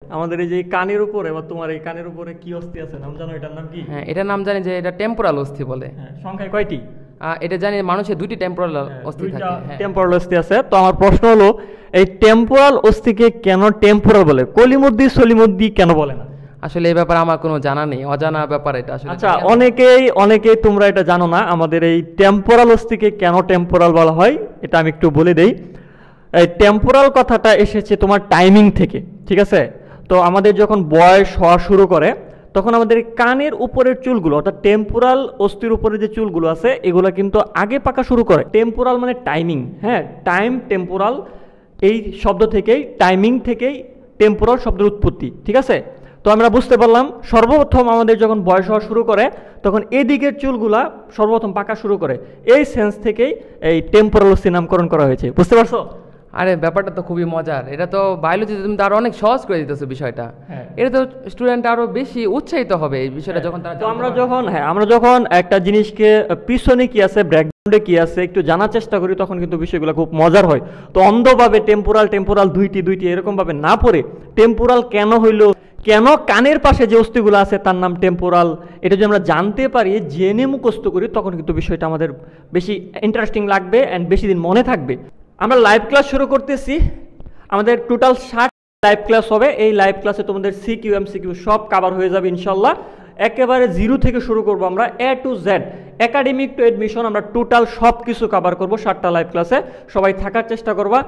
আমাদের এই যে কানের উপরে বা তোমার এই কানের উপরে কি অস্থি আছে নাম জানো, এটার নাম কি? হ্যাঁ, এটার নাম জানি যে এটা টেম্পোরাল অস্থি বলে। হ্যাঁ, সংখ্যায় কয়টি? এটা জানি মানুষের দুইটি টেম্পোরাল অস্থি দুইটা থাকে। হ্যাঁ। টেম্পোরাল অস্থি আছে। তো আমার প্রশ্ন হলো, এই টেম্পোরাল অস্থিকে কেন টেম্পোরাল বলে, কলিমুদ্দি সলিমুদ্দি কেন বলে না? আসলে এই ব্যাপারে আমার কোনো জানা নেই, অজানা ব্যাপার এটা আসলে। আচ্ছা, অনেকেই তোমরা এটা জানো না, আমাদের এই টেম্পোরাল অস্থিকে কেন টেম্পোরাল বলা হয় এটা আমি একটু বলে দেই। এই টেম্পোরাল কথাটা এসেছে তোমার টাইমিং থেকে, ঠিক আছে? তো আমাদের যখন বয়স হওয়া শুরু করে তখন আমাদের কানের উপরের চুলগুলো, অর্থাৎ টেম্পোরাল অস্থির উপরে যে চুলগুলো আছে এগুলো কিন্তু আগে পাকা শুরু করে। টেম্পোরাল মানে টাইমিং, হ্যাঁ, টাইম টেম্পোরাল এই শব্দ থেকেই, টাইমিং থেকেই টেম্পোরাল শব্দের উৎপত্তি, ঠিক আছে? তো আমরা বুঝতে পারলাম সর্বপ্রথম আমাদের যখন বয়স হওয়া শুরু করে তখন এদিকের চুলগুলা সর্বপ্রথম পাকা শুরু করে, এই সেন্স থেকেই এই টেম্পোরাল অস্থি নামকরণ করা হয়েছে। বুঝতে পারছো? আরে ব্যাপারটা তো খুবই মজার, এটা তো বায়োলজিতে তুমি তো আরো অনেক সহজ করে দিতেছো বিষয়টা। হ্যাঁ। এটা তো স্টুডেন্ট আরো বেশি উৎসাহিত হবে এই বিষয়টা যখন তারা তো আমরা যখন একটা জিনিসকে পিছনে কি আছে, ব্যাকগ্রাউন্ডে কি আছে একটু জানার চেষ্টা করি তখন কিন্তু বিষয়গুলো খুব মজার হয়। তো অন্ধভাবে টেম্পোরাল টেম্পোরাল দুইটি এরকম ভাবে না পড়ে, টেম্পোরাল কেন হইলো, কেন কানের পাশে যে অস্থিগুলো আছে তার নাম টেম্পোরাল, এটা যদি আমরা জানতে পারি, জেনে মুখস্থ করি, তখন কিন্তু বিষয়টা আমাদের বেশি ইন্টারেস্টিং লাগবে অ্যান্ড বেশি দিন মনে থাকবে। আমরা লাইভ ক্লাস শুরু করতেছি, আমাদের টোটাল 60 লাইভ ক্লাস হবে। এই লাইভ ক্লাসে তোমাদের সিকিউ এমসিকিউ সব কভার হয়ে যাবে ইনশাল্লাহ। একেবারে জিরো থেকে শুরু করব আমরা, A to Z, academic to admission, আমরা টোটাল সব কিছু কভার করবো 60টা লাইভ ক্লাসে। সবাই থাকার চেষ্টা করবা।